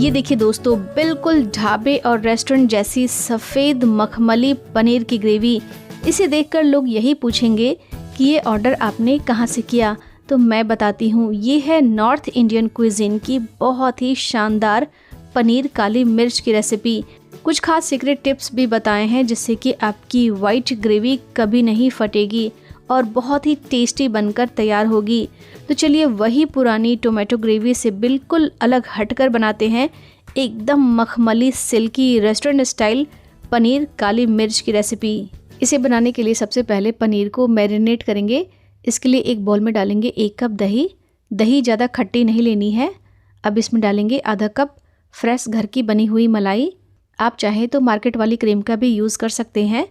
ये देखिए दोस्तों, बिल्कुल ढाबे और रेस्टोरेंट जैसी सफ़ेद मखमली पनीर की ग्रेवी। इसे देखकर लोग यही पूछेंगे कि ये ऑर्डर आपने कहाँ से किया। तो मैं बताती हूँ, ये है नॉर्थ इंडियन क्विजीन की बहुत ही शानदार पनीर काली मिर्च की रेसिपी। कुछ खास सीक्रेट टिप्स भी बताए हैं जिससे कि आपकी वाइट ग्रेवी कभी नहीं फटेगी और बहुत ही टेस्टी बनकर तैयार होगी। तो चलिए वही पुरानी टोमेटो ग्रेवी से बिल्कुल अलग हटकर बनाते हैं एकदम मखमली सिल्की रेस्टोरेंट स्टाइल पनीर काली मिर्च की रेसिपी। इसे बनाने के लिए सबसे पहले पनीर को मैरिनेट करेंगे। इसके लिए एक बाउल में डालेंगे 1 कप दही। दही ज़्यादा खट्टी नहीं लेनी है। अब इसमें डालेंगे आधा कप फ्रेश घर की बनी हुई मलाई। आप चाहें तो मार्केट वाली क्रीम का भी यूज़ कर सकते हैं।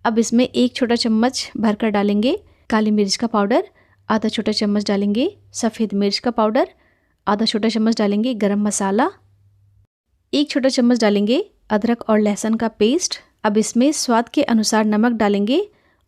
अब इसमें 1 छोटा चम्मच भरकर डालेंगे काली मिर्च का पाउडर, आधा छोटा चम्मच डालेंगे सफ़ेद मिर्च का पाउडर, आधा छोटा चम्मच डालेंगे गरम मसाला, 1 छोटा चम्मच डालेंगे अदरक और लहसुन का पेस्ट। अब इसमें स्वाद के अनुसार नमक डालेंगे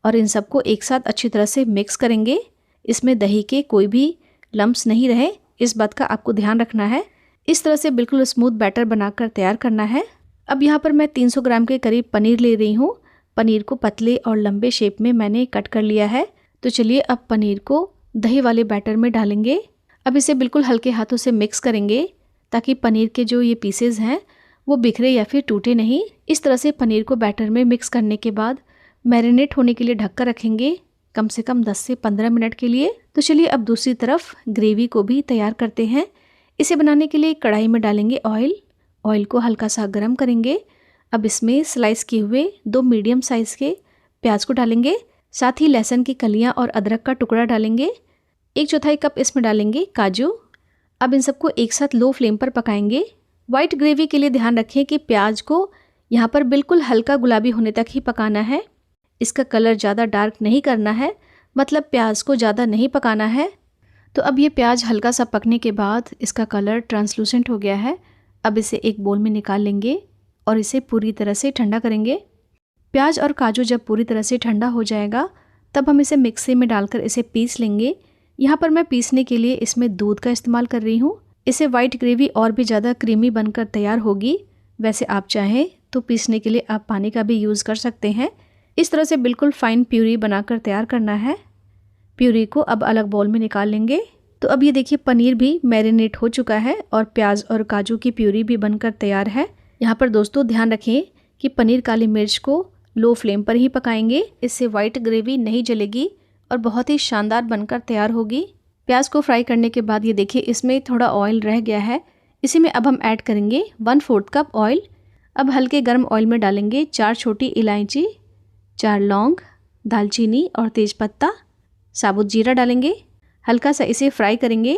और इन सबको एक साथ अच्छी तरह से मिक्स करेंगे। इसमें दही के कोई भी लम्प्स नहीं रहे, इस बात का आपको ध्यान रखना है। इस तरह से बिल्कुल स्मूथ बैटर बनाकर तैयार करना है। अब यहाँ पर मैं 300 ग्राम के करीब पनीर ले रही हूँ। पनीर को पतले और लंबे शेप में मैंने कट कर लिया है। तो चलिए अब पनीर को दही वाले बैटर में डालेंगे। अब इसे बिल्कुल हल्के हाथों से मिक्स करेंगे ताकि पनीर के जो ये पीसेज हैं वो बिखरे या फिर टूटे नहीं। इस तरह से पनीर को बैटर में मिक्स करने के बाद मैरिनेट होने के लिए ढककर रखेंगे कम से कम 10 से 15 मिनट के लिए। तो चलिए अब दूसरी तरफ ग्रेवी को भी तैयार करते हैं। इसे बनाने के लिए कढ़ाई में डालेंगे ऑयल। ऑयल को हल्का सा गर्म करेंगे। अब इसमें स्लाइस किए हुए 2 मीडियम साइज़ के प्याज को डालेंगे, साथ ही लहसुन की कलियां और अदरक का टुकड़ा डालेंगे। 1/4 कप इसमें डालेंगे काजू। अब इन सबको एक साथ लो फ्लेम पर पकाएंगे। वाइट ग्रेवी के लिए ध्यान रखें कि प्याज को यहाँ पर बिल्कुल हल्का गुलाबी होने तक ही पकाना है। इसका कलर ज़्यादा डार्क नहीं करना है, मतलब प्याज को ज़्यादा नहीं पकाना है। तो अब ये प्याज हल्का सा पकने के बाद इसका कलर ट्रांसलूसेंट हो गया है। अब इसे एक बोल में निकाल लेंगे और इसे पूरी तरह से ठंडा करेंगे। प्याज और काजू जब पूरी तरह से ठंडा हो जाएगा तब हम इसे मिक्सी में डालकर इसे पीस लेंगे। यहाँ पर मैं पीसने के लिए इसमें दूध का इस्तेमाल कर रही हूँ। इससे वाइट ग्रेवी और भी ज़्यादा क्रीमी बनकर तैयार होगी। वैसे आप चाहें तो पीसने के लिए आप पानी का भी यूज़ कर सकते हैं। इस तरह से बिल्कुल फाइन प्यूरी बनाकर तैयार करना है। प्यूरी को अब अलग बाउल में निकाल लेंगे। तो अब ये देखिए पनीर भी मैरिनेट हो चुका है और प्याज और काजू की प्यूरी भी बनकर तैयार है। यहाँ पर दोस्तों ध्यान रखें कि पनीर काली मिर्च को लो फ्लेम पर ही पकाएंगे। इससे वाइट ग्रेवी नहीं जलेगी और बहुत ही शानदार बनकर तैयार होगी। प्याज को फ्राई करने के बाद ये देखिए इसमें थोड़ा ऑयल रह गया है। इसी में अब हम ऐड करेंगे 1/4 कप ऑयल। अब हल्के गर्म ऑयल में डालेंगे 4 छोटी इलायची, 4 लौंग, दालचीनी और तेज़पत्ता, साबुत जीरा डालेंगे। हल्का सा इसे फ्राई करेंगे।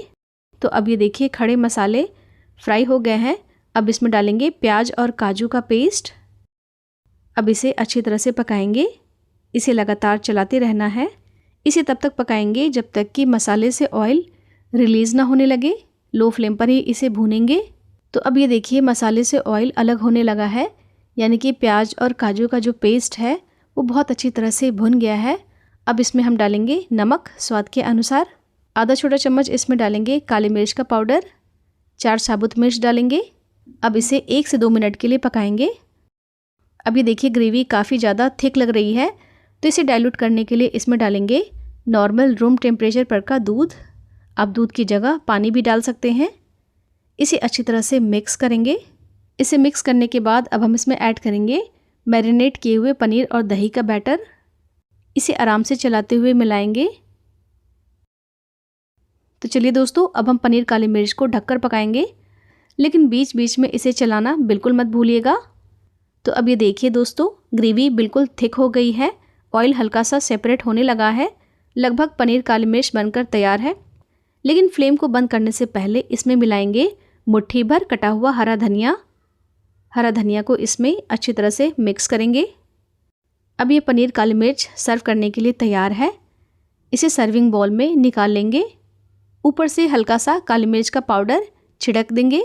तो अब ये देखिए खड़े मसाले फ्राई हो गए हैं। अब इसमें डालेंगे प्याज और काजू का पेस्ट। अब इसे अच्छी तरह से पकाएंगे। इसे लगातार चलाते रहना है। इसे तब तक पकाएंगे जब तक कि मसाले से ऑयल रिलीज़ ना होने लगे। लो फ्लेम पर ही इसे भूनेंगे। तो अब ये देखिए मसाले से ऑयल अलग होने लगा है, यानी कि प्याज और काजू का जो पेस्ट है वो बहुत अच्छी तरह से भुन गया है। अब इसमें हम डालेंगे नमक स्वाद के अनुसार। आधा छोटा चम्मच इसमें डालेंगे काली मिर्च का पाउडर, 4 साबुत मिर्च डालेंगे। अब इसे 1 से 2 मिनट के लिए पकाएंगे। अब ये देखिए ग्रेवी काफ़ी ज़्यादा थिक लग रही है, तो इसे डाइल्यूट करने के लिए इसमें डालेंगे नॉर्मल रूम टेम्परेचर पर का दूध। आप दूध की जगह पानी भी डाल सकते हैं। इसे अच्छी तरह से मिक्स करेंगे। इसे मिक्स करने के बाद अब हम इसमें ऐड करेंगे मैरिनेट किए हुए पनीर और दही का बैटर। इसे आराम से चलाते हुए मिलाएंगे। तो चलिए दोस्तों, अब हम पनीर काली मिर्च को ढककर पकाएंगे, लेकिन बीच बीच में इसे चलाना बिल्कुल मत भूलिएगा। तो अब ये देखिए दोस्तों ग्रेवी बिल्कुल थिक हो गई है। ऑयल हल्का सा सेपरेट होने लगा है। लगभग पनीर काली मिर्च बनकर तैयार है। लेकिन फ्लेम को बंद करने से पहले इसमें मिलाएंगे मुट्ठी भर कटा हुआ हरा धनिया। हरा धनिया को इसमें अच्छी तरह से मिक्स करेंगे। अब ये पनीर काली मिर्च सर्व करने के लिए तैयार है। इसे सर्विंग बाउल में निकाल लेंगे। ऊपर से हल्का सा काली मिर्च का पाउडर छिड़क देंगे।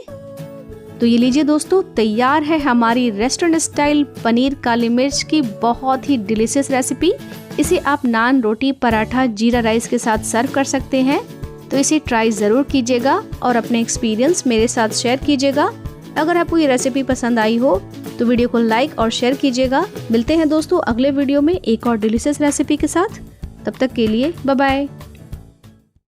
तो ये लीजिए दोस्तों, तैयार है हमारी रेस्टोरेंट स्टाइल पनीर काली मिर्च की बहुत ही डिलीशियस रेसिपी। इसे आप नान, रोटी, पराठा, जीरा राइस के साथ सर्व कर सकते हैं। तो इसे ट्राई ज़रूर कीजिएगा और अपने एक्सपीरियंस मेरे साथ शेयर कीजिएगा। अगर आपको ये रेसिपी पसंद आई हो तो वीडियो को लाइक और शेयर कीजिएगा। मिलते हैं दोस्तों अगले वीडियो में एक और डिलीशियस रेसिपी के साथ। तब तक के लिए बाय बाय।